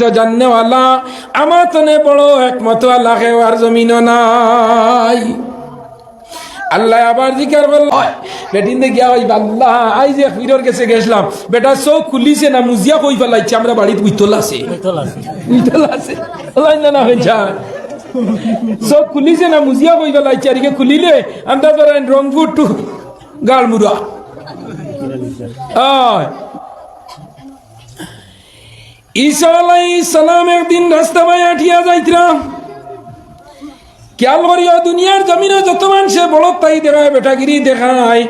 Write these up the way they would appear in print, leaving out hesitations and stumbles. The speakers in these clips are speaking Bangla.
তো জাননেওয়ালা আমার তনে বড় একমত আল্লাহ আর জমিন নাই। আল্লাহ আবার জিকার করল বেটিন দে গিয়া হইবা আল্লাহ আই যে ফিরর কাছে গেছিলাম বেটা চোখ খুলিছে না মুজিয়া কই ফেলাইছে আমরা বাড়িতে উইতল আছে না হয়ে যায় চোখ খুলিছে না মুজিয়া কই ফেলাইছে আর কি খুলিলে আমরা ধরেন রংপুর টু গালমুড়া ঈসা আলাইহিস সালাম একদিন রাস্তা বাই আঠিয়া যাইতরা খেয়াল করিও দুনিয়ার জমিনে যত মানুষে বড়তাই দেখায় বেটাগিরি দেখায়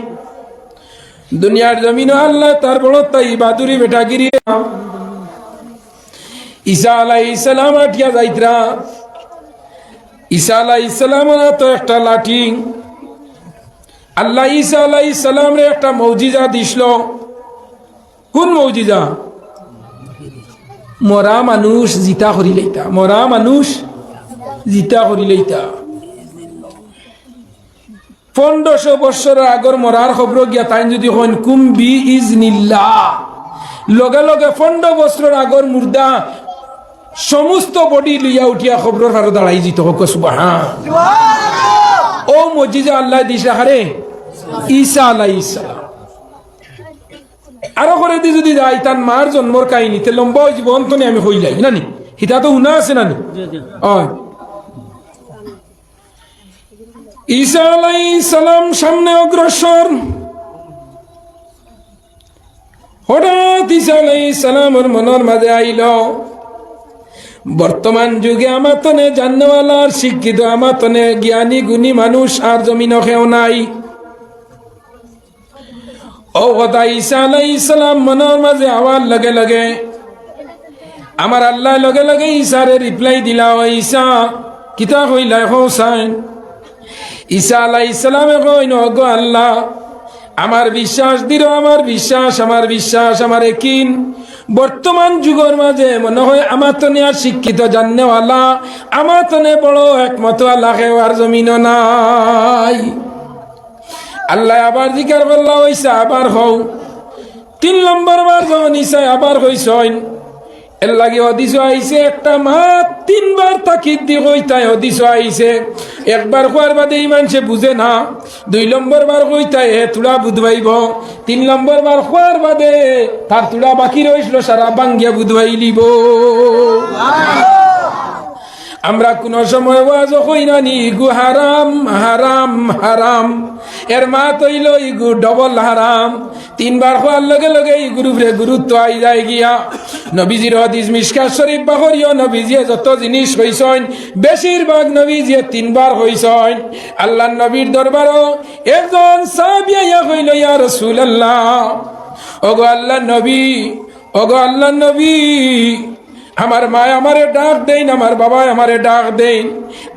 দুনিয়ার জমিনে আল্লাহ তার বড়তাই বাদুরি বেটাগিরি। ঈসা আলাইহিস সালাম আঠিয়া যাইতরা ঈসা আলাইহিস সালামের তো একটা লাঠি আল্লাহ ঈসা আলাইহিস সালামের একটা মৌজিজা দিছিল। কোন মৌজিজা? মরা মানুষ জিতা করি লইতা, মরা মানুষ জিতা করি লইতা। 1500 বছরের আগর মরার খবর গিয়া তাই যদি হন কুম্বি ইজনিল্লাহ লগে লগে 15 বছরের আগর মুর্দা সমস্ত বডি লইয়া উঠিয়া খবর হারো দাঁড়াই জিত হোক সুবহান। ও মজিজা আল্লাহ দিশা হারে ঈসা আলাইহিস সালাম। আরো করে দি যদি যাই তার মার জন্মর কাহিনীতে লম্বা জীবন তো আমি হইলাই নানি হিতা তো উনা আছে নানি। ঈসা আলাইহিস সালাম সামনে অগ্রসর, হঠাৎ ঈসা আলাইহিস সালামের মনের মাঝে আইল বর্তমান যুগে আমার তনে জাননেওয়ালার শিক্ষিত আমার তনে জ্ঞানী গুণী মানুষ আর জমিন কেউ নাই। ও কথা ঈসা আলাইহিস সালাম মনের মাঝে আওয়াজ লগে লগে আমার আল্লাহ লগে লগে ঈসারে রিপ্লাই দিলা ও ঈসা কিতা কইলা হোসাইন। ঈসা আলাইহিস সালামে কইন গো আল্লাহ আমার বিশ্বাস দিল আমার বিশ্বাস আমার বিশ্বাস আমার একিন বর্তমান যুগের মাঝে মনে হয় আমার তনে আর শিক্ষিত জাননেওয়ালা আমার তনে বড় একমত আল্লাহ আর জমিন নাই। আল্লাহ আবার জিকার করলা হইসা আবার হও 3 নম্বর বার যখন ঈসা আবার হইসইন এর লাগে হদিস আইছে একটা মা 3 বার তাকিদ দি কইতায় হদিস আইছে একবার কোয়ার বাদে ইমান সে বুঝে না 2 নম্বর বার কইতায় হে তুড়া বুধবাইব 3 নম্বর বার কোয়ার বাদে তার তুড়া বাকি রইছিল সারা বাঙ্গিয়া বুধবাই লিব। আমরা কোন সময় ওয়াজ কই না নি ইগু হারাম হারাম হারাম এর মা তৈল ইগু ডবল হারাম 3 বার হওয়ার লগে লগে এই গ্রুপে গুরুত্ব আই যায় গিয়া। নবীজির হাদিস মিশকাত শরীফ বাহরিও নবীজিয়ে যত জিনিস হইছেন বেশিরভাগ নবীজিয়ে 3 বার হইছেন। আল্লাহর নবীর দরবারও একজন সাহাবী আইয়া কইল ইয়া রাসূলুল্লাহ ওগো আল্লাহর নবী ওগো আল্লাহর নবী আমার মা আমারে ডাক দেন আমার বাবা আমারে ডাক দেন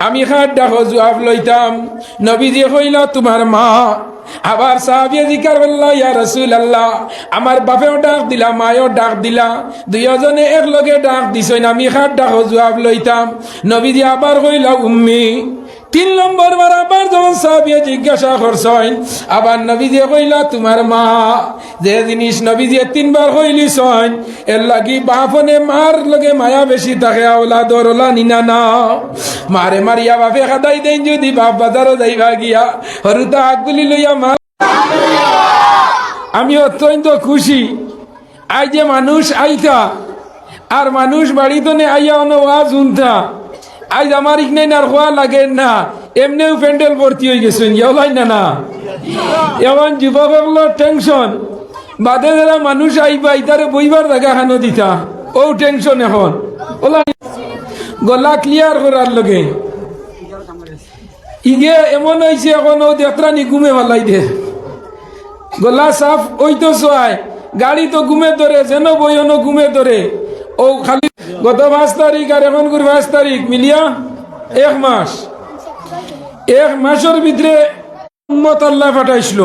আমি হাত ডাকো জবাব লইতাম। নবীজি কইলা তোমার মা আবার সাহাবী জিকার করলা ইয়া রাসূলুল্লাহ আমার বাপেও ডাক দিলা মায়ও ডাক দিলা দুইজনে এক লগে ডাক দিছেন আমি হাত ডাকো জবাব লইতাম। নবীজি আবার কইলা উম্মি 3 নম্বর বার আবার যখন সাহাবী জিজ্ঞাসা করছেন আবার নবীজি কইলা তোমার মা যে জিনিস নবীজি 3 বার কইলিছেন এর লাগি বাপনে মার লগে মায়া বেশি থাকে আওলাদর ওলা নিনা না মারে মারিয়া বাপে খাদাই দেন যদি বাপ বাজারও যাইবা গিয়া হরুতা আগগুলি লইয়া মা। আমি অত্যন্ত খুশি আই যে মানুষ আইতা আর মানুষ বাড়িতে আইয়া অন ওয়াজ শুনতা আজ আমার ইকনাই আর হওয়া লাগে না এমনিও প্যান্ডেল ভর্তি হয়ে গেছেন ইলাই না না এমন যুবকগুলোর টেনশন বাদে যারা মানুষ আইবা ইতারে বইবার জায়গা খানো দিতা ও টেনশন এখন ওলা গলা ক্লিয়ার করার লগে ইগে এমন হয়েছে এখন ও যাত্রা নি ঘুমে ভালাই দে গলা সাফ ওই তো সোয়ায় গাড়ি তো ঘুমে ধরে যেন বইনো ঘুমে ধরে ও খালি গত 5 তারিখ আর এখন 5 তারিখ মিলিয়া 1 মাস 1 মাসের ভিতরে উম্মত আল্লাহ পাঠাইছিল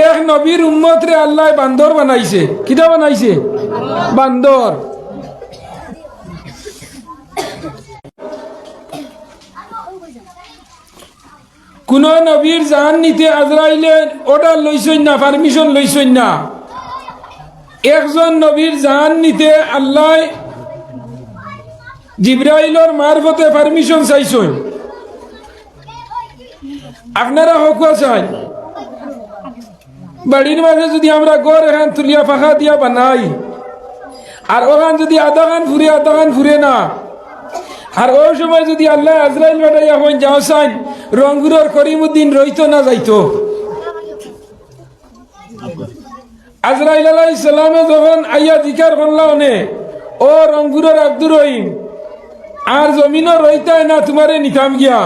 এক নবীর উম্মত রে আল্লাহ বান্দর বানাইছে কিটা বানাইছে বান্দর। কোন নবীর জান নিতে আজরাইলে অর্ডার লইছেন না পারমিশন লইছেন না একজন নবীর জান নিতে আল্লাহ জিব্রাইলের মারফতে পারমিশন চাইছেন। আপনারা হক চাই বাড়ির মাঝে যদি আমরা গড় এখান তুলিয়া ফাঁকা দিয়া বানাই, আর ওখান যদি আধা খান ফুরে না, আর ওই সময় যদি আল্লাহ আজরাইল বাটাইয়া হন যাও চাই রংপুরের করিমউদ্দিন রইতো না যাইতো। আজরাইল আলাইহিস সালামে যখন আইয়া জিকার করলাও নে, ও রংপুরের আব্দুর রহিম আর জমিনও রইতাই না, তোমারে নিতাম গিয়া।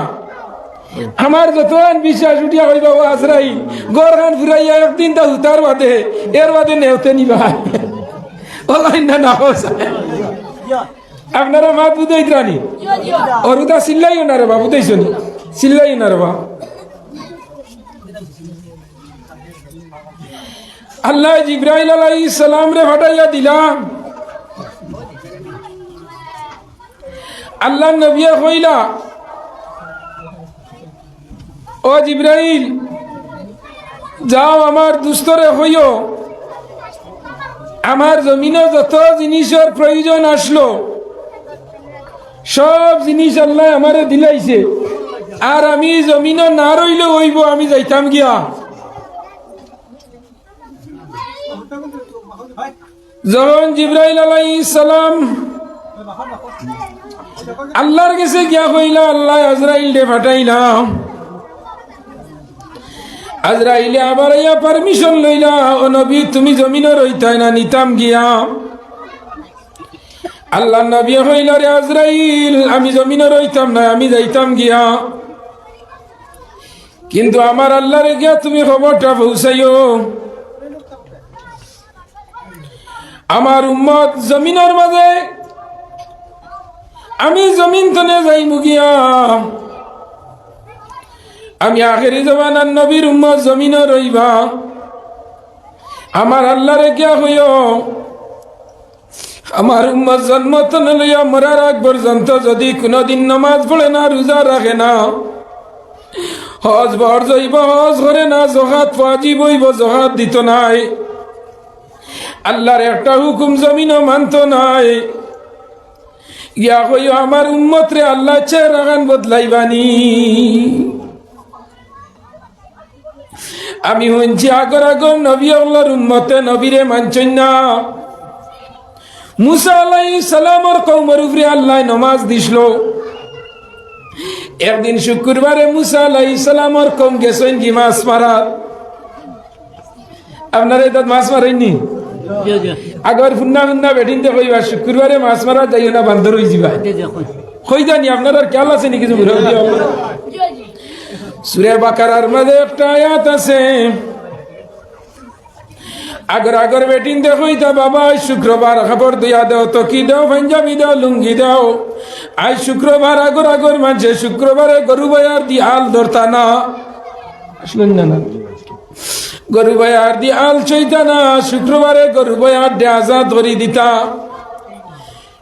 আমার যতক্ষণ বিশ্বাস উঠিয়া হইবা ও আজরাইল গড় খান ফুরাইয়া একদিন তা হুতার বাদে এর বাদে নেওতে নিবা ওলাই না না। আপনারা মাত বুঝাই রানি অরুদা চিল্লাইও না রে বা, বুঝাইছ নি? চিল্লাইও না রে বা। আল্লাহ জিব্রাইল আলাইহিস সালাম রে ফাটাইয়া দিলাম। আল্লাহ নবী কইলা, ও জিব্রাইল যাও আমার দুস্তরে হইও, আমার জমিনে যত জিনিসের প্রয়োজন আসলো সব জিনিস আল্লাহ আমারে দিলাইছে, আর আমি জমিনে না রইলে হইব, আমি যাইতাম গিয়া। যখন জিব্রাইল আলাইহিস সালাম আল্লাহর কাছে গিয়া কইলা, আল্লাহ আজরাইল দে ফাটাইলাম। আজরাইলে আবার ইয়া পারমিশন লইলা, ও নবী তুমি জমিনে রইতাই না, নিতাম গিয়া। আল্লাহ নবী কইলা, রে আজরাইল আমি জমিনে রইতাম না, আমি যাইতাম গিয়া, কিন্তু আমার আল্লাহরে গিয়া তুমি খবরটা পৌঁছাইও, আমার উম্মত জমিনের মাঝে আমি জমিন তনে যাইমু গিয়া, আমি আখেরি জমানার নবীর উম্মত জমিনে রইবা। আমার আল্লাহরে গিয়া হইও, আমার উম্মত জন্ম তনে লইয়া মরার আগ পর্যন্ত যদি কোনদিন নামাজ পড়ে না, রোজা রাখে না, হজ বর যাইব, হজ করে না, জকাত ওয়াজিব হইব, জকাত দিত নাই, আল্লাহর একটা হুকুম জমিনও মানত নাই, ইয়া কইও আমার উম্মত রে আল্লাহ চেহারা গান বদলাইবানি। আমি শুনছি আগর আগর নবী আল্লাহর উম্মতে নবীরে মানছেন না। মুসা আলাইহিস সালামর কওমের উপরে আল্লাহ নামাজ দিছিল। একদিন শুক্রবারে মুসা আলাইহিস সালামর কওম গেছেন কি মাছ মারার। আপনারা এটা মাছ মারেননি? আগর ফুন্না ফুন্না বেটিনতে কইবা শুক্রবারে মাছ মারা যাইও না, বান্দর হয়ে যাবা। কই জানি আপনার খেয়াল আছে নাকি? সূরা বাকারার মধ্যে একটা আয়াত আছে, আগর আগর বেটিন দেখইতা বাবা শুক্রবার খবর দিয়া দাও, তো কি দাও, পাঞ্জাবি দাও, লুঙ্গি দাও। আজ শুক্রবার আগর আগর মানছে শুক্রবারে গরু বয়ার দি আল ধরতা না, আসলেন না? গরু বয়ার দি আল চইতা না, শুক্রবারে গরু বয়ার দি আজাদ ধরি দিতা।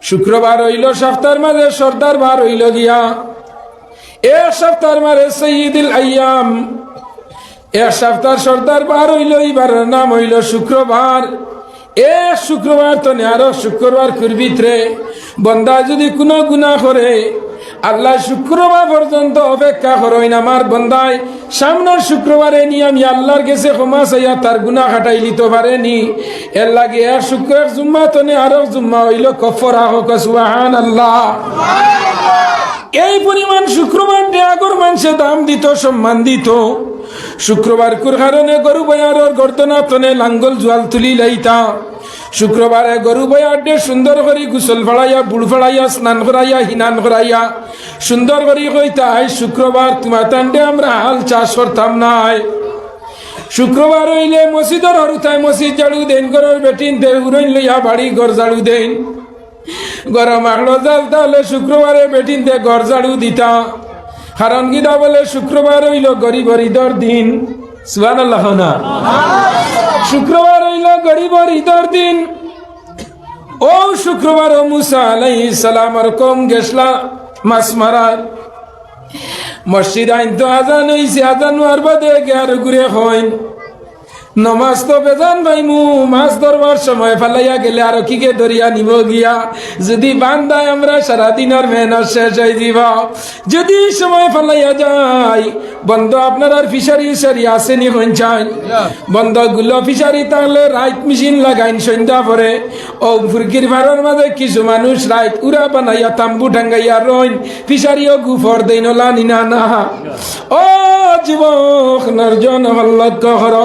শুক্রবার হইল সপ্তাহের মাঝে সর্দার বার হইল গিয়া, এক সপ্তাহের মাঝে সৈয়দুল আইয়াম, এক সপ্তাহ সর্দার বার হইল, এইবার নাম হইল শুক্রবার। এক শুক্রবার তো আরো শুক্রবার করবিত্রে বন্দা যদি কোনো গুনাহ করে, আল্লাহ শুক্রবার পর্যন্ত অপেক্ষা করইন, আমার বন্দায় সামনের শুক্রবারে নিয়ে আমি আল্লাহর কাছে ক্ষমা চাইয়া তার গুনাহ কাটাই লিতে পারেনি। এর লাগে এক শুক্র এক জুম্মা তো আরো জুম্মা হইল কফরা হোক, সুবহানাল্লাহ। এই পরিমাণ শুক্রবার আগর মানুষে দাম দিত, সম্মান দিত। শুক্রবার কুর কারণে গরু বয়ার গর্দনা তনে লাঙ্গল জোয়াল তুলি লাইতা। শুক্রবারে গরু বয়ার ডে সুন্দর করে গুসল ফড়াইয়া, বুড় ফড়াইয়া, স্নান করাইয়া, হিনান করাইয়া সুন্দর করে কইতা, আই শুক্রবার তোমার তান্ডে আমরা হাল চাষ করতাম নাই। শুক্রবার হইলে মসজিদর হরুতায় মসজিদ ঝাড়ু দেন, গরর বেটিন দে উড়ইন লইয়া বাড়ি ঘর ঝাড়ু দেন। গরম আগলো জাল তাহলে শুক্রবারে বেটিন দে ঘর ঝাড়ু দিতা। কারণ গিদা বলে শুক্রবার হইল গরিবর ঈদর দিন, সুবহানাল্লাহ না? শুক্রবার হইল গরিবর ঈদর দিন। ও শুক্রবার মুসা আলাইহিস সালামর কম গেছলা মাছ মারার। মসজিদ আইন তো আজান হইছে, আজান হওয়ার বাদে গের ঘুরে হইন নমাজ তো বেজান ভাইমু, মাছ ধরবার সময় ফালাইয়া গেলে আর কিকে ধরিয়া নিব গিয়া, যদি বান্দায় আমরা সারাদিনের মেহনত শেষ হয়ে দিব। যদি সময় ফালাইয়া যায় বন্ধ, আপনার আর ফিশারি উশারি আসেনি হইন বন্ধ গুলো ফিশারি তাহলে রাইট মেশিন লাগাইন সন্ধ্যা পরে ও ফুরকির ভাড়ার মাঝে কিছু মানুষ রাইট উড়া বানাইয়া তাম্বু ঠাঙ্গাইয়া রইন ফিশারিও গুফর দেই নলানি না না। ও যুবক নরজন লক্ষ্য কর,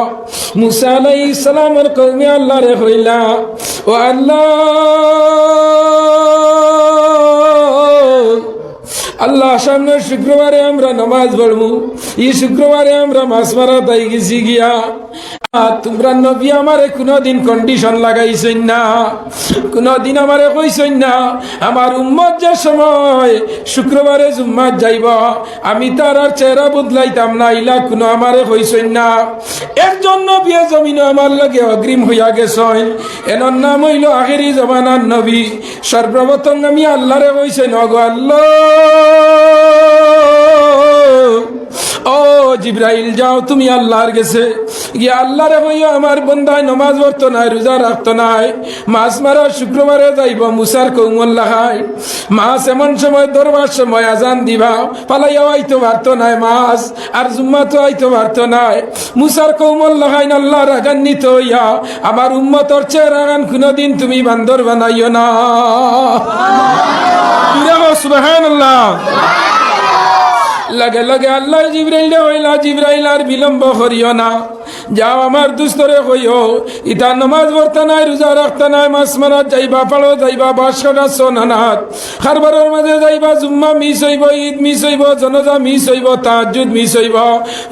মুসা আলাইহিস সালামের কওমে আল্লাহরে কইলা, ও আল্লাহ, আল্লাহ সামনে শুক্রবারে আমরা নামাজ পড়বো, এই শুক্রবারে আমরা মাছ মারা তাই গেছি গিয়া, তোমরা নবী আমারে কোনদিন কন্ডিশন লাগাইছেন না, কোনদিন আমারে কইছেন না আমার উম্মত যে সময় শুক্রবারে জুম্মাত যাইব আমি তার আর চেহারা বদলাইতাম না, ইলা কোনো আমারে কইছেন না। একজন নবী জমিনে আমার লাগে অগ্রিম হইয়া গেছেন, এনার নাম হইল আখেরি জমানার নবী। সর্বপ্রথম আমি আল্লাহরে কইছেন, ওগো আল্লাহ, ও জিব্রাইল যাও তুমি আল্লাহর গেছে গিয়ে আল্লাহরে কইও আমার বন্দায় নমাজ পড়তো নাই, রোজা রাখতো নাই, মাছ মারা শুক্রবারে যাইব মুসার কৌমল লাগাই, মাছ এমন সময় ধরবার সময় আজান দিবা পালাইয়াও আইতো পারতো নাই মাছ, আর জুম্মা তো আইতো পারতো নাই, মুসার কৌমল লাগাই আল্লাহ রাগান্বিত হইয়া আমার উম্মতর চেহারা কোনদিন তুমি বান্দর বানাইও না। সুবহানাল্লাহ। লগে লগে আল্লাহ জিব্রাইল হইলা, জিব্রাইল আর বিলম্ব করিও না, যাও আমার দুস্তরে কইও ইটা নামাজ পড়তা নাই, রোজা রাখতা নাই, মাছ মারাত যাইবা, পাড়ো যাইবা, বাস কাটা সোনানাথ খারবারের মাঝে যাইবা, জুম্মা মিস হইব, ঈদ মিস হইব, জনজা মিস হইব, তাহাজ্জুদ মিস হইব,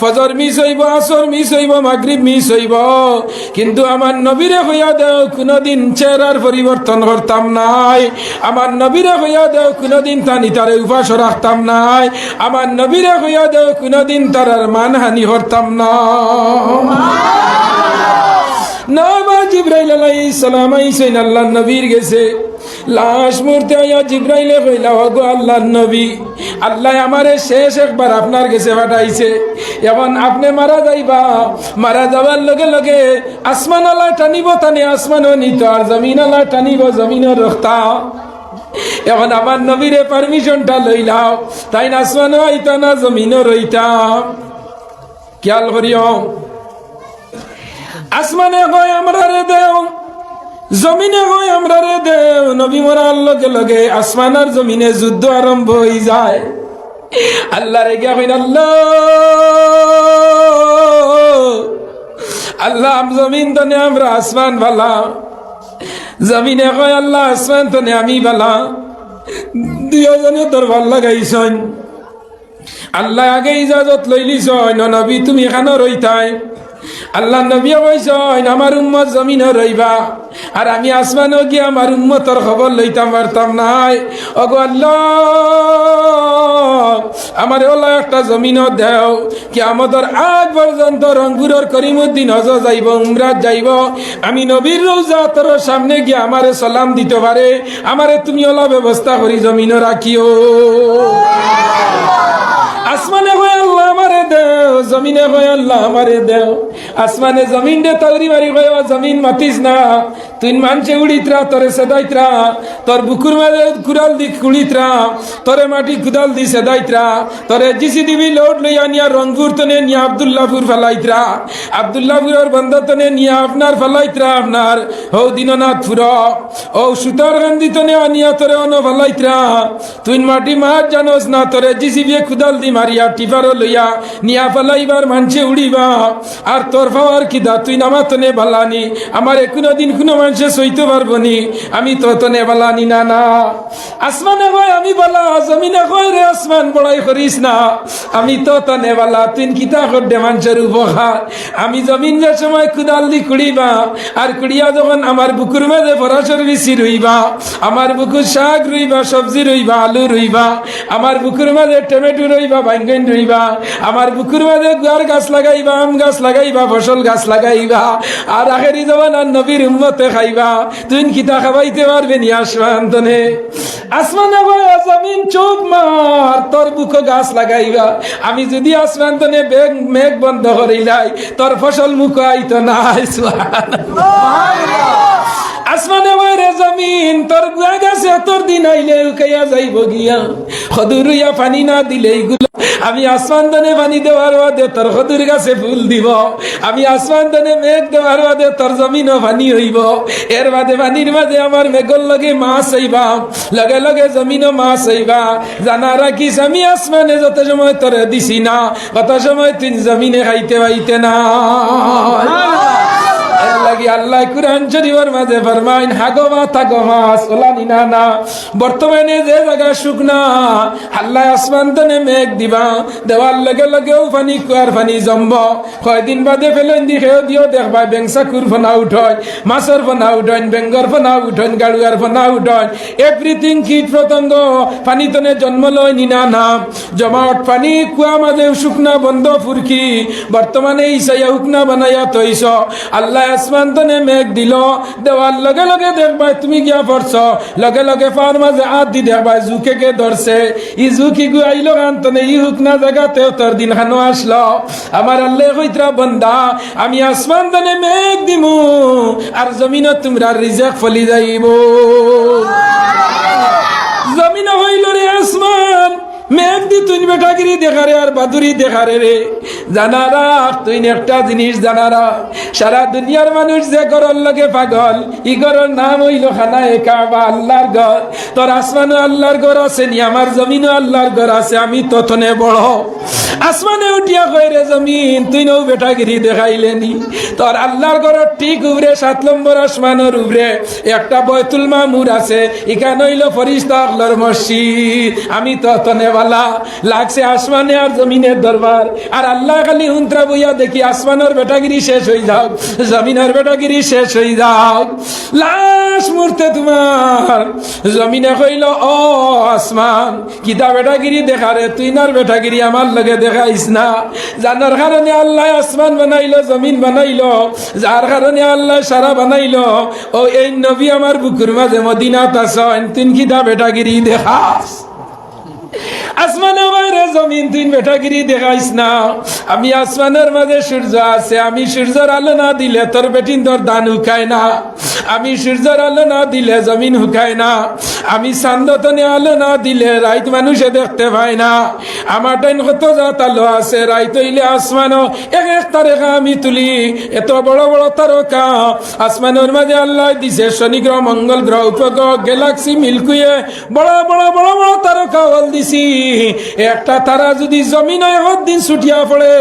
ফজর মিস হইব, আসর মিস হইব, মাগরিব মিস হইব, কিন্তু আমার নবীরে হইয়া দেও কোনদিন চেহারার পরিবর্তন করতাম নাই, আমার নবীরে হইয়া দেও কোনদিন তানিতারে উপাস রাখতাম নাই, আমার নবীরে হইয়া দেও কোনদিন তার মানহানি করতাম না। জিব্রাইল আলাইহিস সালাম আইছেন আল্লাহর নবীর গেছে, লাশ মুহূর্তে আইয়া জিব্রাইলে কইলা, ওগো আল্লাহর নবী, আল্লাহ আমারে শেষ একবার আপনার গেছে পাঠাইছে, এখন আপনি মারা যাইবা, মারা যাবার লগে লগে আসমান আল্লাহ টানিব, টানে আসমানও নিত, আর জমিন আল্লাহ টানিব, জমিনও রখতা। এখন আমার নবীরে পারমিশনটা লইলাও, তাই না আসমানও আইতা না জমিনও রইতাম। খেয়াল করিও, আসমানে হয় আমরা রে দেও, জমিনে হয় আমরা রে দেও, নবী মরার লগে লগে আসমান আর জমিনে যুদ্ধ আরম্ভ হয়ে যায়। আল্লাহ রে গিয়া কইন, আল্লাহ, আল্লাহ জমিন তনে আমরা আসমান ভালা, জমিনে কয় আল্লাহ আসমান তনে আমি ভালা, দুজনে তোর ভাল লাগাইছন। আল্লাহ আগে ইজাজত লইলিছন, নবী তুমি এখানে রইতাই। আল্লাহ নবী কইছেন আমার উম্মত জমিনে রইবা, আর আমি আসমানও গিয়ে আমার উম্মতর খবর লইতাম পারতাম নাই। ওগো আল্লাহ, আমার ওলা একটা জমিনও দেও, কিয়ামতের আগ পর্যন্ত রংপুরের করিমউদ্দিন হজ যাইব, উমরাত যাইব, আমি নবীর রওজা তোর সামনে গিয়ে আমারে সালাম দিতে পারে, আমারে তুমি ওলা ব্যবস্থা করি জমিনও রাখিও। আসমানে হয় আল্লাহ আমারে দেও, জমিনে হয় আল্লাহ আমারে দেও। আসমানে জমিন দে তগরি মারি হয়, জমিন মাতিস না, তুই মানছে উড়িতরা, তোরে সেদাইতরা, তোর বুকুর মাঝে কুড়াল দি কুড়িতরা, তোরে মাটি কুদাল দি সেদাইতরা, তোরে জিসি দিবি লোড লইয়া নিয়া রংপুর তনে নিয়া আব্দুল্লাহপুর ফেলাইতরা, আব্দুল্লাহপুরের বন্ধ তনে নিয়া আপনার ফেলাইতরা, আপনার হৌ দিননাথপুর, ও সুতারকান্দি তনে আনিয়া তোরে অন ফেলাইতরা, তুই মাটি মাছ জানোস না, তোরে জিসি বিয়ে কুদাল দি মারিয়া টিপারও লইয়া নিয়া ফেলাইবার মানছে উড়িবা, আর তোর ফাওয়ার কিদা তুই নামা তনে ভালানি, আমার কোনো দিন কোনো মানুষে সইতে পারবো নি, আমি তো তনে ভালানি না। না আসমানে কয় আমি বলা, জমিনে কয় রে আসমান বড়াই করিস না, আমি তো তনে বলা, তুই কিতা করবে মানুষের উপকার। আমি জমিন যে সময় কুদাল দি কুড়িবা, আর কুড়িয়া যখন আমার বুকুর মাঝে পরাশর বেশি রইবা, আমার বুকুর শাক রইবা, সবজি রইবা, আলু রইবা, আমার বুকুর মাঝে টমেটো রইবা, বাইঙ্গন রইবা, আমার বুকুর মাঝে গুয়ার গাছ লাগাইবা, আম গাছ লাগাইবা, ফসল গাছ লাগাইবা, আর আখেরি জমানার নবীর উম্মতে খাইবা, তুই কিতা খাবাইতে পারবে নি আসমান তনে। আসমানে কয় জমিন চুপ মার, তোর বুক গাছ লাগাইবা। আমি যদি আসমান তনে মেঘ বন্ধ করিলাই তোর ফসল মুখ আইতো না। আসমানে রে জমিন তোর গুয়া গাছে তোর দিন আইলে উকাইয়া যাইব গিয়া, খদুরইয়া পানি না দিলে এইগুলো আমি আসমান দানে পানি দেওয়ার বাদে তোর খদুর গাছে ফুল দিব। আমি আসমান দানে মেঘ দেওয়ার বাদে তোর জমিনও পানি হইব। এর বাদে পানির মাঝে আমার মেঘর লগে মাছ হইবা, লগে লগে জমিনও মাছ হইবা। জানা রাখিস আমি আসমানে যত সময় তোরে দিছি না, কত সময় তুই জমিনে খাইতে পাইতে না। আল্লাহ কুরআন শরীফের মাঝে ফরমাইন হাগমা তাগমাস ওলানি না। বর্তমানে যে জায়গা শুকনা আল্লাহ আসমান তনে মেঘ দিবা, দেওয়ার লগে লগেও পানি কুয়ার পানি জমব। কয়দিন বাদে ফেলেন দি খেয়েও দিও দেখবা বেংসাকুর ফনা উঠন, মাছের ফনা উঠন, বেঙ্গর ফনা উঠন, গাড়ুয়ার ফনা উঠন। এভরিথিং কীট পতঙ্গ পানি তনে জন্ম লয় নিনা নাম জমাট পানি কুয়া মাঝে শুকনা বন্ধ ফুরকি। বর্তমানে ইসাইয়া হুকনা বানাইয়া তৈছ আল্লাহ আসমান তনে মেঘ দিল, দেওয়ার লগে লগে দেখবা তুমি গিয়া পড়ছ, লগে লগে পাওয়ার মাঝে হাত দি দেখবা জুকে কে ধরছে। ই জুকি গু আইলো কান্তনে ই হুকনা জায়গাতে তোর দিন খানো আসলো। আমার আল্লাহ কইতরা বন্দা আমি আসমান তনে মেঘ দিমু আর জমিনত তোমরা রিজেক ফলি যাইব। জমিন হইল রে আসমান মেঘ দি তুই বেটাগিরি দেখারে আর বাদুরি দেখারে রে। জানা রাখ তুই একটা জিনিস জানা রাখ, সারা দুনিয়ার মানুষ যে ঘরের লগে পাগল, ই ঘরের নাম হইল খানায়ে কাবা, আল্লাহর ঘর। তোর আসমানও আল্লাহর ঘর আছে নি, আমার জমিনও আল্লাহর ঘর আছে, আমি ততনে বড়। আসমানে উঠিয়া কই রে জমিন তুই নৌ বেটাগিরি দেখাইলে নি, তোর আল্লাহর ঘরের ঠিক উপরে 7 নম্বর আসমানের উপরে একটা বয়তুল মামুর আছে, এখানে হইল ফরিস্তা আল্লাহর মসজিদ। আমি ততনে লাগছে আসমানে আর জমিনের দরবার। আর আল্লাহ খালি হুন্ত্রা বইয়া দেখি আসমানের বেটাগিরি শেষ হয়ে যাও, জমিনের বেটাগিরি শেষ হয়ে যাও। লাশ মুহূর্তে তোমার জমিনে কইল ও আসমান কিতা বেটাগিরি দেখারে, তুই নার বেটাগিরি আমার লগে দেখাইস না। জানার কারণে আল্লাহ আসমান বানাইলো, জমিন বানাইলো, যার কারণে আল্লাহ সারা বানাইলো। ও এই নবী আমার বুকুর মাঝে মদিনাত আছেন, তুই কিতা বেটাগিরি দেখাস। আসমানে বাইরে জমিন তুই বেটাগিরি দেখাইস না। আমি আসমানের মাঝে সূর্য আছে, আমি সূর্যের আলো না দিলে তোর বেটিন তোর দান হুকায় না। আমি সূর্যের আলো না দিলে জমিন হুকায় না। আমি চান্দতনে আলো না দিলে রাইত মানুষে দেখতে পায় না। আমার টাইম কত জাত আলো আছে, রাইত হইলে আসমানও এক এক তারকা আমি তুলি। এত বড় বড় তারকা আসমানের মাঝে আল্লাহ দিছে, শনি গ্রহ, মঙ্গল গ্রহ, উপগ্রহ, গ্যালাক্সি, মিল্কিওয়ে, বড় বড় বড় বড় তারকা হল দিছি। একটা তারা যদি জমিন দিন ছুটিয়া পড়ে,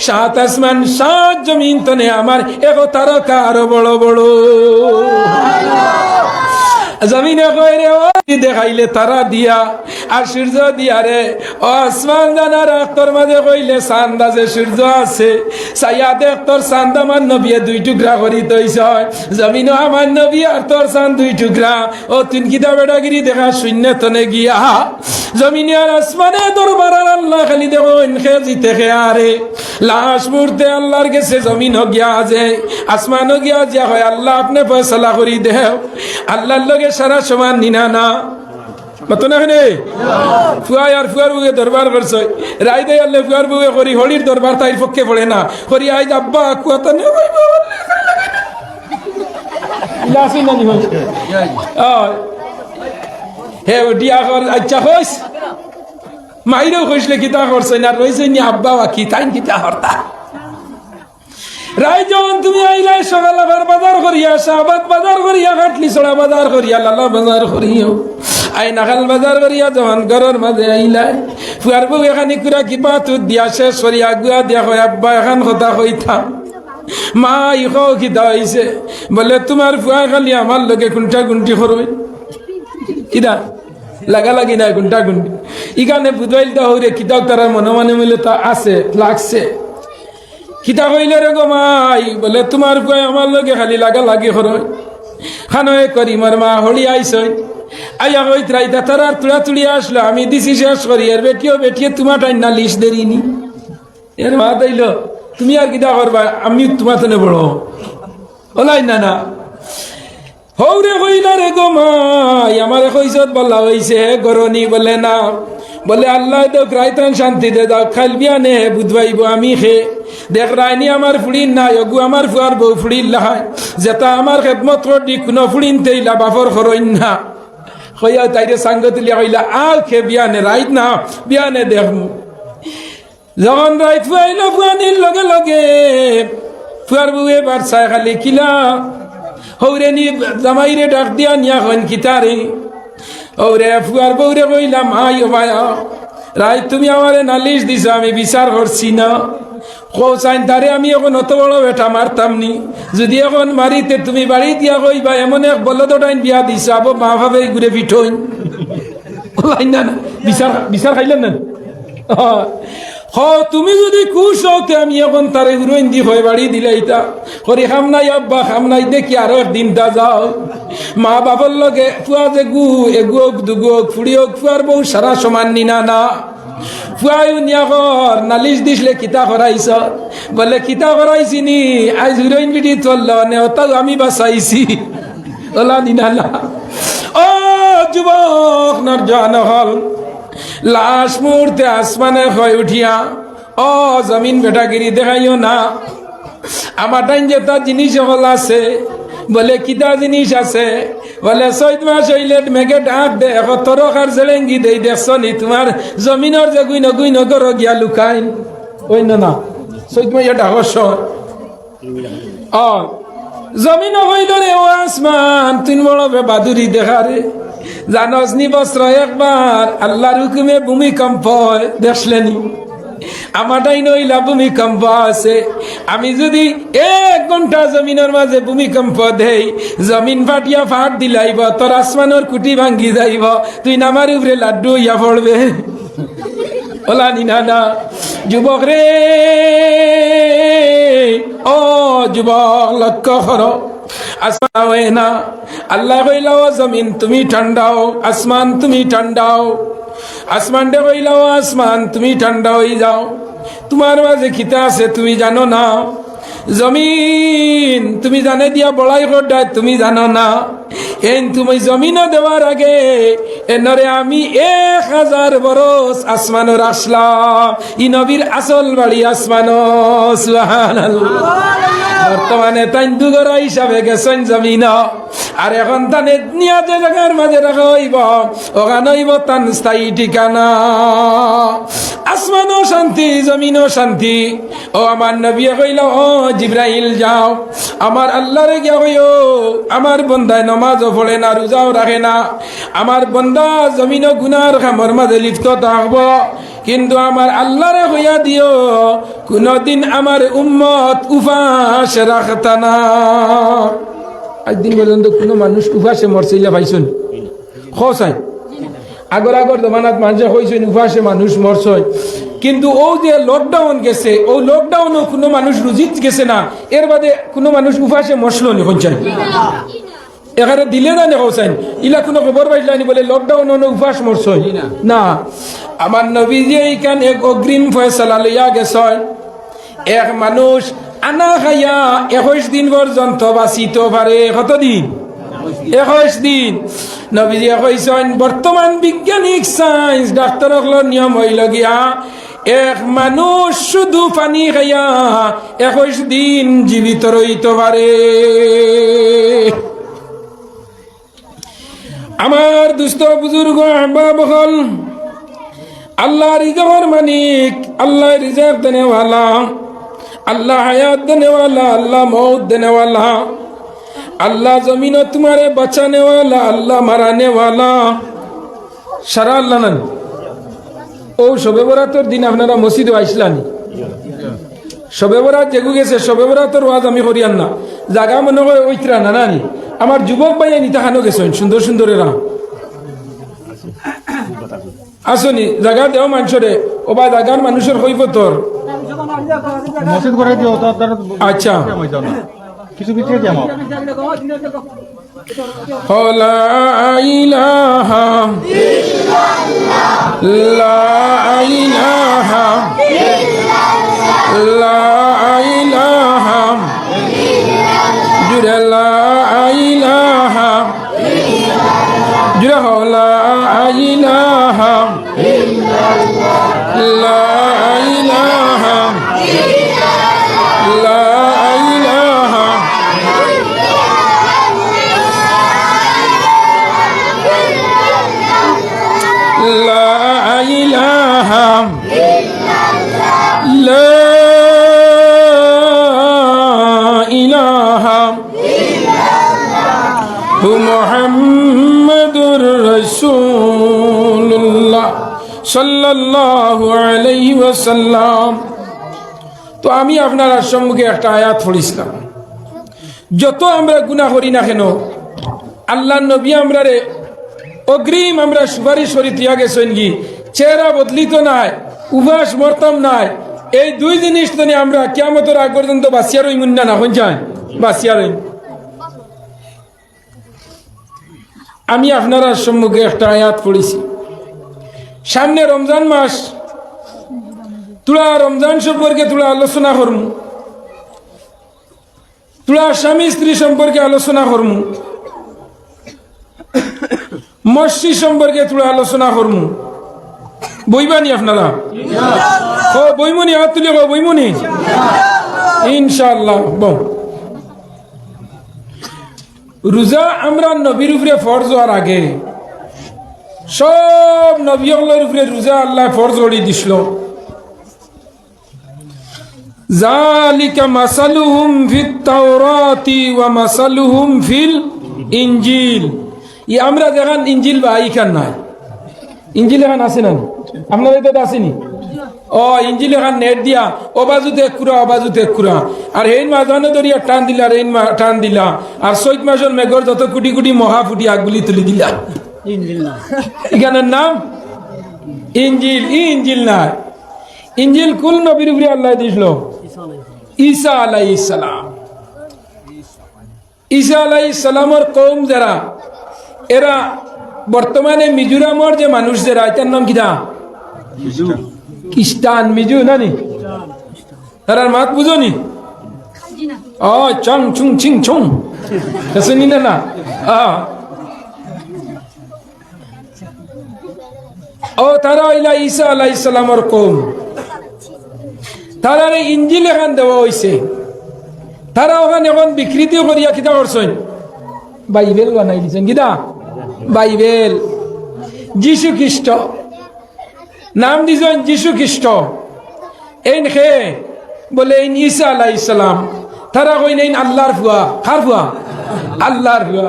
7 আসমান 7 জমিন তনে আমার এক তারকা আরো বড় বড়। জমিনে কইরে ও দেখাইলে তারা দিয়া আর সূর্য দিয়া রে। ও আসমান জানার তোর মাঝে কইলে চাঁদ আছে, সূর্য আছে, চাইয়া দেখ তোর চাঁদ আমার নবী 2 টুকরা করি তৈছ। জমিনও আমার নবী আর তোর চাঁদ 2 টুকরা। ও তুই কিতা বেটাগিরি দেখা শূন্য তনে গিয়া জমিনে আর আসমানে দরবার আল্লাহ খালি দেখো ইনখে জিতে খে আরে। লাশ মুহূর্তে আল্লাহর গেছে জমিন গিয়া আছে, আসমান গিয়া যা হয় আল্লাহ আপনি ফয়সালা করি দেও। আল্লাহর লগে সারা সমান নিনা না মতো না ফুয়াই আর ফুয়ার বুকে দরবার করছে রাই দেয় আল্লাহ ফুয়ার বুকে করি হলির দরবার তাই পক্ষে পড়ে না করি আইজ আব্বা কুয়াতা নেই হে উঠিয়া কর আচ্ছা হইস মাইরেও কইসলে কিতা করছে না রয়েছে নি আব্বা কি তাই কিতা হরতা রাই যখন তুমি আইলাই সকাল আবার বাজার করিয়া শাহবাগ বাজার করিয়া কাটলি ছড়া বাজার করিয়া লালা বাজার করিও আই নাখাল বাজার করিয়া যখন ঘরের মাঝে আইলাই ফুয়ার বউ এখানি কুরা কিবা তুত দিয়া শেষ করিয়া গুয়া দিয়া হয় আব্বা এখন কথা কইতাম মা ইখাও খিদা হইছে বলে তোমার ফুয়া খালি আমার লগে কুন্টা কুন্টি করবে কিদা লাগা লাগি না কুন্টা কুন্টি ইখানে বুঝাইল তো হইরে কিতাব তারা মনে মনে মিলে তা আছে লাগছে কিতা কইলে রে গো মাই বলে তোমার ফুয়া আমার লগে খালি লাগা লাগি করবে খানয়ে করি মার মা হলি আইসই আইয়া কইত রাইতা তারা তুড়া তুড়িয়া আসলো আমি দিছি শেষ করি আর বেটিয়ে তোমার টাইম না লিস্ট দেরিনি এর মা তাইল তুমি আর কিতা করবা আমি তোমার তো বড় ওলাই না না হৌরে কইলা রে গো গো মাই আমার কইসত বলা হইছে গরনি বলে না বলে আল্লাহ তো রাইতান শান্তিতে দাও খাইল বিয়ানে বুধবাইব আমি খে দেখ রাইনি আমার ফুড়িন নাই অগু আমার ফুয়ার বউ ফুড়িল লাহাই যেটা আমার খেদমত দি কোনো ফুড়িন তেইলা বাপর খরইন না কইয়া তাইরে সাঙ্গ তুলিয়া কইলা আও খে বিয়ানে রাইত না বিয়ানে দেখমু যখন রাইত ফুয়াইল ফুয়ানির লগে লগে ফুয়ার বউ এবার চাই খালি কিলা হৌরে নি জামাইরে ডাক দিয়া নিয়া হন কিতারে ওরে ফুয়ার বউরে কইলাম আই ও ভাই রাই তুমি আমারে নালিশ দিছ আমি বিচার করছি না কৌসাইন তারে আমি এখন অত বড় বেটা মারতাম নি যদি এখন মারিতে তুমি বাড়ি দিয়া কইবা এমন এক বলদটাইন বিয়া দিছ আবো মা ভাবে ঘুরে পিঠইন না না বিচার বিচার খাইলেন না তুমি যদি খুশ হতে আমি এখন তারে ঘুরইন দি হয় বাড়ি দিলে ইটা করি খাম নাই আব্বা খাম নাই দেখি আরো একদিনটা যাও মা বাবার লগে ফুয়া যে গু এগুক দুগুক ফুড়িওক ফুয়ার বউ সারা সমান নিনা না ফুয়াইও নিয়া কর নালিশ দিসলে কিতা করাইছ বলে কিতা করাইছি নি আজ হিরোইন বিটি চলল নেওতাও আমি বাঁচাইছি ওলা নিনা না ও যুবক নরজান হল লাশ মুহূর্তে আসমানে হয়ে উঠিয়া ও জমিন বেটাগিরি দেখাইও না আমার টাইম যে তার জিনিস হল আছে বলে কিতা জিনিস আছে বলে 6 মাস হইলে মেঘে ডাক দে এখন তরকার জেলেঙ্গি দেই দেখছ নি তোমার জমিনের যে গুইন করো গিয়া লুকাইন ওই না 6 মাস ডাকস জমিন হইল রে ও আসমান তিন বড় বাদুরি দেখারে জানস নি বস্ত্র একবার আল্লাহর হুকুমে ভূমিকম্প দেখলেনি আমারটাই নইলা ভূমিকম্প আছে আমি যদি 1 ঘন্টা জমিনের মাঝে ভূমিকম্প দেই জমিন ফাটিয়া ফাট দিলাইব তোর আসমানের কুটি ভাঙ্গি যাইব তুই নামার উপরে লাড্ডু ইয়া পড়বে ওলা নিনা না যুবক রে ও যুবক লক্ষ্য করো আসমান হয় না আল্লাহ কইলা ও জমিন তুমি ঠান্ডাও আসমান তুমি ঠান্ডাও আসমান ডে কইলা ও আসমান তুমি ঠান্ডা হয়ে যাও তোমার মাঝে খিতা আছে তুমি জানো না জমিন তুমি জানে দিয়া বড়াই করডায় তুমি জানো না এন তুমি জমিনও দেওয়ার আগে এনরে আমি 1000 বরস আসমানর আসলাম ই নবীর আসল বাড়ি আসমানো সুবহানাল্লাহ বর্তমানে তাই দুগরা হিসাবে গেছেন জমিন আর এখন তানে নিয়া যে জায়গার মাঝে রাখা হইব ওখানে হইব তান স্থায়ী ঠিকানা আসমানও শান্তি জমিনও শান্তি ও আমার নবী কইল ও জিব্রাইল যাও আমার আল্লাহরে গিয়া কইও আমার বন্দায় নামাজও পড়ে না রোজাও রাখে না আমার বন্দা জমিন গুনার খামর মাঝে লিপ্ত থাকব কিন্তু আমার আল্লাহরে হইয়া দিও কোনদিন আমার উম্মত উপাস রাখতা না একদিন পর্যন্ত কোনো মানুষ উপাসে মরছিল ভাইছুন খসাই আগর জমানাত মানুষে হয়েছেন উপাসে মানুষ মরছয় কিন্তু ও যে লকডাউন গেছে ও লকডাউনও কোনো মানুষ রুজিত গেছে না এর বাদে কোনো মানুষ উপাসে মরছিল নি হচ্ছেন এখানে দিলে না নেখাইন ইলা কোনো খবর পাইলানি বলে লকডাউন উপাস মরছয় না আমার নবীজি এইখান এক অগ্রিম ফয়সালা লইয়া গেছেন এক মানুষ আনা খাইয়া 21 দিন পর্যন্ত বাঁচিত পারে কতদিন 21 দিন নবীজি কইছেন বর্তমান বিজ্ঞানিক সায়েন্স ডাক্তার হকলের নিয়ম হইল গিয়া এক মানুষ শুধু পানি খাইয়া 21 দিন জীবিত রইতে পারে আমার দুস্থ বুজুর্গ আহবাব হল আল্লাহ রিজকের মালিক আল্লাহ রিজক দেনেওয়ালা अल्लाह हयात देने वाला अल्लाह मौत देने वाला अल्लाह जमीन तुम्हारे बचाने वाला अल्लाह मराने वाला सारा अल्लाह नन ओ शबे बरातर दिन আপনারা মসজিদে আইসলানি শবে বরাত যেগু গেছে শবে বরাতর ওয়াজ আমি করিয়ান না জায়গা মনে হয় ওইতরা না নানি আমার যুবক ভাই নিতা খানো গেছেন সুন্দর সুন্দরেরা আসনি জায়গা দেও মানুষরে ও বা জায়গার মানুষের হইব তোর মসজিদ করে দিও তো আপনারা আচ্ছা কিছু ভিতরে যাও লা ইলাহা ইল্লাল্লাহ লা ইলাহা ইল্লাল্লাহ লা ইলাহা ইল্লাল্লাহ লা ইলাহা ইল্লাল্লাহ ইলাহা লা ইলাহা লা ইলাহা লা ইলাহা লা ইলাহা মুহাম্মাদুর রাসূলুল্লাহ সাল্লাল্লাহু আলাইহি ওয়াসাল্লাম। তো আমি আপনার সম্মুখে একটা আয়াত পড়িছিলাম, যত আমরা গুনাহ করি না কেন আল্লাহর নবী আমরারে অগ্রিম আমরা সুপারিশ করি দিয়া গেছেন কি চেহারা বদলিত নাই, উবাস মরতাম নাই। এই দুই জিনিস তো আমরা কিয়ামতের আগ পর্যন্ত বাঁচিয়া রইমুন না, না হইন বাঁচিয়া রইম। আমি আপনার সম্মুখে একটা আয়াত পড়েছি, সামনে রমজান মাস, তোরা রমজান সম্পর্কে তোরা আলোচনা করমু, তোরা স্বামী স্ত্রী সম্পর্কে আলোচনা করমু, মসজিদ সম্পর্কে তোরা আলোচনা করমু। বইবানি আপনারা বইমনি হাত তুলে বইমনি ইনশাআল্লাহ। রোজা আমরা নবীর উপরে ফরজ হওয়ার আগে সব নবীর উপরে রোজা আল্লাহ ফরজ করে দিছিল। যালিকা মাসালুহুম ফিত তাওরাতি ওয়া মাসালুহুম ফিল ইনজিল। ই আমরা যেখান ইনজিল বা ইখান নাই, ইনজিল এখান আছে না আপনাদের তো আসেনি? ও ইনজিল এখান নেট দিয়া ও বাজুতে এক কুড়া ও বাজুতে এক কুড়া, আর এই মাঝখানে ধরিয়া টান দিলা, আর এই টান দিলা, আর চৈত মাসের মেঘর যত কোটি কোটি মহা ফুটি আগগুলি তুলি দিলা। এখানের নাম ইনজিল। ইনজিল নাই, ইনজিল কুল নবীর উপরে আল্লাহ দিছিল ঈসা আলাইহিস সালাম। ঈসা আলাইহিস সালামের কওম যারা, এরা বর্তমানে মিজোরামর যে মানুষ যারা, এটার নাম কিনা খ্রিস্টান। মিজু নানি তার মাত বুঝনি? ও চং চুং চিং ছুং শুনি না না। ও তারা ইলা ঈসা আলাইহিস সালামের কওম, তারা ইনজিল এখান দেওয়া হয়েছে, তারা ওখানে এখন বিকৃতি করিয়া কিতা করছেন, বাইবেল বানাই দিচ্ছেন। কিতা বাইবেল? যীশু খ্রিস্ট নাম দিছেন যীশু খ্রিস্ট। এইন খে বলে এইন ঈসা আলাইহিস সালাম, তারা কইন এইন আল্লাহর ফুয়া। কার ফুয়া? আল্লাহর ফুয়া।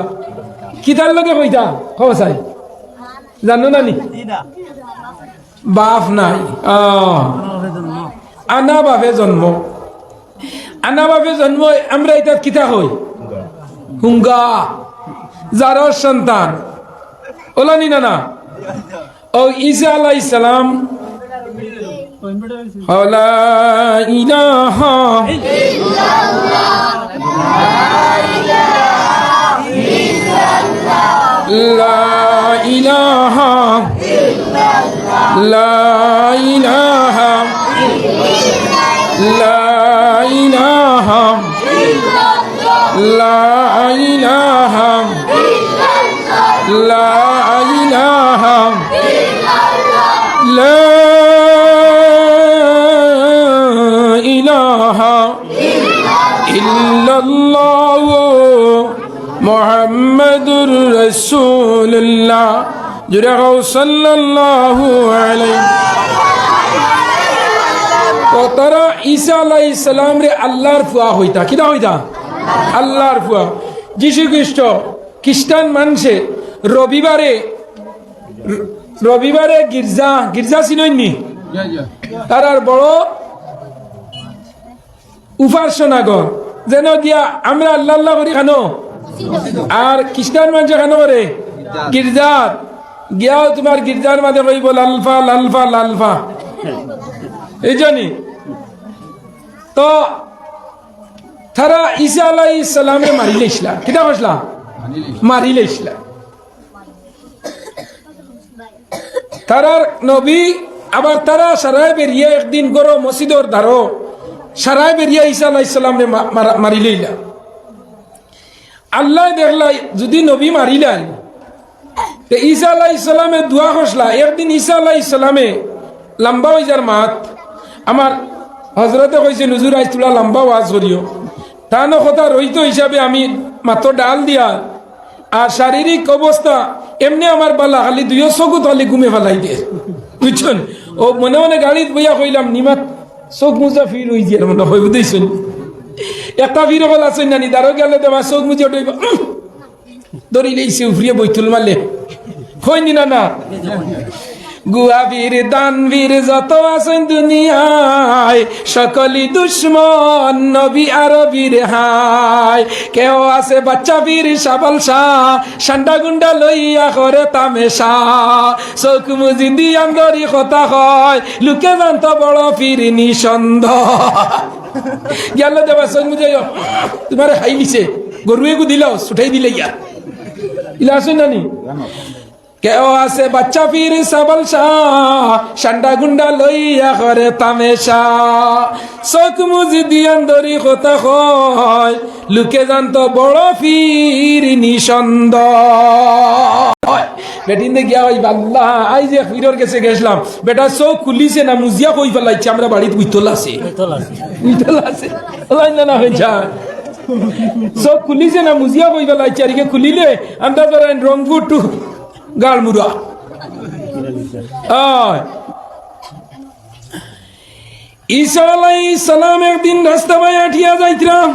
কিতার লগে কইতা খবর চাই জানো না নি? বাপ নাই, আনা বাপে জন্ম। আনা বাপে জন্ম আমরা এটা কিতা হই হুঙ্গা, যার সন্তান ওলানি না না। ও ঈসা আলাইহিস সালাম লা ইলাহা লা ইলাহা লা ইলাহা লা ইলাহা লা ইলাহা লা ইলাহা লা ইলাহা ইল্লাল্লাহ মুহাম্মাদুর রাসূলুল্লাহ। জুড়ে গাও সাল্লাল্লাহু আলাইহি। তো তারা ঈসা আলাইহিস সালাম রে আল্লাহর ফুয়া হইতা। কিনা হইতা? আল্লাহর ফুয়া। যীশু খ্রিস্ট খ্রিস্টান মানুষে রবিবারে গির্জা চিননি, তার বড় উপাসনাগর যেন দিয়া আমরা আল্লাহ আল্লাহ করি কেন, আর খ্রিস্টান মানুষ কেন করে গির্জার গিয়াও তোমার গির্জার মাঝে কইব লালফা লালফা লালফা, এই জানি। তো তারা ঈসা আলাইহিস সালামে মারিলে ইসলাম। কিতা কইলা? মারিলে ইসলাম। তারার নবী আবার তারা সারায় বেরিয়ে একদিন গরো মসজিদর ধারো সারায় বেরিয়ে ঈসা আলাইহিস সালামে মারিলেইলা। আল্লাহ দেখলা যদি নবী মারিলাই তে ঈসা আলাইহিস সালামে দোয়া করছলা একদিন ঈসা আলাইহিস সালামে লম্বা হয়ে যার মাত আমার হযরতে কইছে হুজুর আজ তোলা লম্বা ওয়াজ করিও তানো কথা রইতো হিসাবে আমি মাত্র ডাল দিয়া আর শারীরিক অবস্থা এমনি আমার বালা খালি দুইও চকু তালি ঘুমে ফেলাই দিয়ে বুঝছেন ও মনে মনে গাড়িত বইয়া কইলাম নিমাত চোখ মুজা ফির হয়ে যায় মনে হয় বুঝেছেন একটা ফির হল আছেন নানি দাঁড়ো গেলে তোমার চোখ মুজে উঠে দড়িলেই সে উফরিয়ে বইতুল মারলে হয়নি না না গুয়া বীর দান বীর যত আছেন দুনিয়ায় সকলি দুশ্মন নবী আরবীর হাই কেউ আছে বাচ্চা বীর সাবল শাহ সান্ডা গুন্ডা লইয়া করে তামেশা চোখ মুজি দিয়ান দরি কথা হয় লুকে জানত বড় ফির নিঃসন্দ গেল দেবা চোখ মুজে তোমার খাই নিছে গরুয়ে গু দিল ছুটাই দিলে ইয়া ইলা আসুন নানি কেউ আছে বাচ্চা পীর সাবল শাহ সান্ডা গুন্ডা লইয়া করে তামেশা চোখ মুজি দিয়ান দরি কথা হয় লুকে জানত বড় পীর নিঃসন্দ বেটিনে গিয়া ওই আল্লাহ আই যে পীরের কাছে গেছিলাম বেটা চোখ খুলিছে না মুজিয়া কই ফেলাইছে আমরা বাড়িতে উইতল আছে না হয়ে যায় চোখ খুলিছে না মুজিয়া কই ফেলাইছে আর কি খুলিলে আমরা ধরেন রংপুর টু গালমুরা ঈসা আলাইহিস সালাম একদিন রাস্তা বাই আঠিয়া যাইতরাম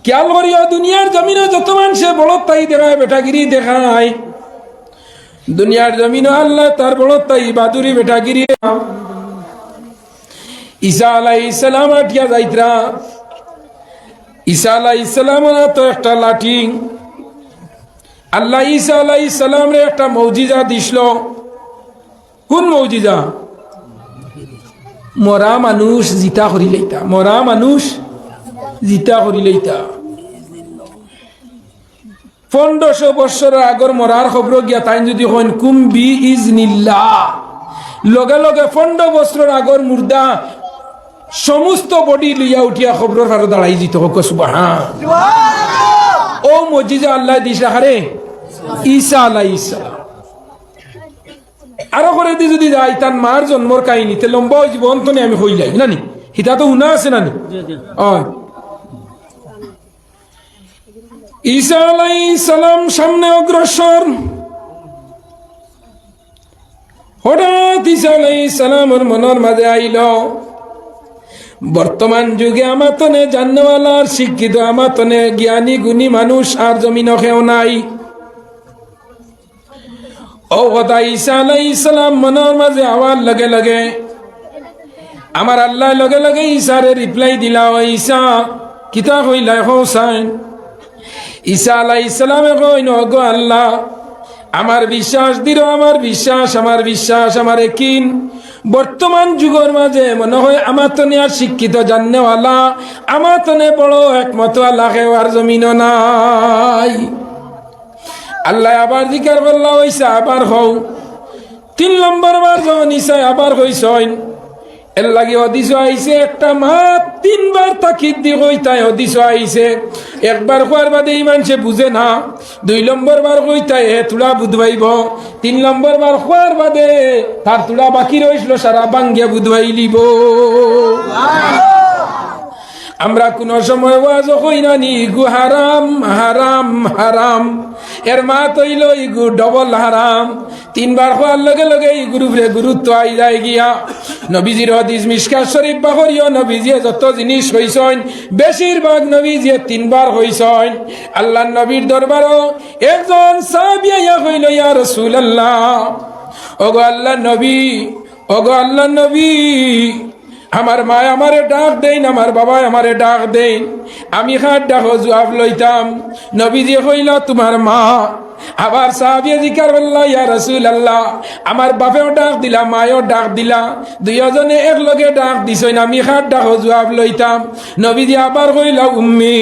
খেয়াল করিও দুনিয়ার জমিনে যত মানুষে বড়তাই দেখায় বেটাগিরি দেখায় দুনিয়ার জমিনে আল্লাহ তার বড়তাই বাদুরি বেটাগিরি ঈসা আলাইহিস সালাম আঠিয়া যাইতরাম ঈসা আলাইহিস সালাম তো একটা লাঠি আল্লাহ ঈসা আলাইহিস সালাম রে একটা মৌজিজা দিছিল কোন মৌজিজা মরা মানুষ জিতা করি লইতা মরা মানুষ জিতা করি লইতা 1500 বছরের আগর মরার খবর গিয়া তাই যদি হন কুম্বি ইজনিল্লাহ লগে লগে 15 বছরের আগর মুর্দা সমস্ত বডি লইয়া উঠিয়া খবর ফারো দাঁড়াই দিত হোক সুবহান ও মজিজা আল্লাহ দিস রাখারে ঈসা আলাইহিস সালাম আরো করে দি যদি যাই তার মার জন্মর কাহিনীতে লম্বা হয়ে জীবন তো আমি হই যাই নানি হিতা তো উনা আছে নানি ঈসা আলাইহিস সালাম সামনে অগ্রসর হঠাৎ ঈসা আলাইহিস সালামের মনের মাঝে আইল বর্তমান যুগে আমাতনে জান্নাওয়ালার শিক্ষিত আমাতনে জ্ঞানী গুণী মানুষ আর জমিন কেউ নাই ও কথা ঈসা আলাইহিস সালাম মনের মাঝে আওয়াজ লগে লগে আমার আল্লাহ লগে লগে ঈসারে রিপ্লাই দিলা ও ঈসা কিতা কইলা হোসাইন ঈসা আলাইহিস সালামে কইন গো আল্লাহ আমার বিশ্বাস দিল আমার বিশ্বাস আমার একিন বর্তমান যুগের মাঝে মনে হয় আমার তনে আর শিক্ষিত জাননেওয়ালা আমার তনে বড় একমত আল্লাহ আর জমিন নাই আল্লাহ আবার জিকার করলা হইসা আবার হও 3 নম্বর বার যখন ঈসা আবার হইসইন এর লাগে হদিস আইছে একটা মা 3 বার তাকিদ দি কইতায় হদিস আইছে একবার কোয়ার বাদে ইমান সে বুঝে না 2 নম্বর বার কইতায় হে তুলা বুধবাইব 3 নম্বর বার কোয়ার বাদে তার তুলা বাকি রইছিল সারা বাঙ্গিয়া বুধবাই লিব আমরা কোন সময় ওয়াজ কই না নি গু হারাম হারাম হারাম এর মা তৈল ইগু ডবল হারাম 3 বার হওয়ার লগে লগে এই গ্রুপে গুরুত্ব আই যায় গিয়া নবীজির হাদিস মিশকাত শরীফ বাহরিও নবীজিয়ে যত জিনিস হইছেন বেশিরভাগ নবীজিয়ে 3 বার হইছেন আল্লাহর নবীর দরবারও একজন সাহাবী আইয়া কইল ইয়া রাসূলুল্লাহ ওগো আল্লাহর নবী আমার মা আমারে ডাক দেন আমার বাবা আমারে ডাক দেন আমি হাত ডাকো জবাব লইতাম নবীজি কইল তোমার মা আবার সাহাবী জিকার বলল ইয়া রাসূলুল্লাহ আমার বাপেও ডাক দিলা মায়েও ডাক দিলা দুইজনে এক লগে ডাক দিছইন আমি হাত ডাকো জবাব লইতাম নবীজি আবার কইল উম্মি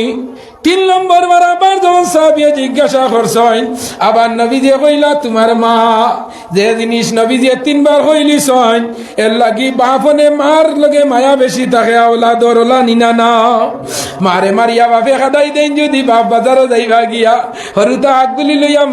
3 নম্বর বার আবার যখন সাহাবী জিজ্ঞাসা করছেন আবার নবীজি কইলা তোমার মা যে জিনিস নবীজি 3 বার কইলিছেন এর লাগি বাপনে মার লগে মায়া বেশি থাকে আওলাদর ওলা নিনা না মারে মারিয়া বাপে খাদাই দেন যদি বাপ বাজারও যাইবা গিয়া হরুতা আগগুলি লইয়া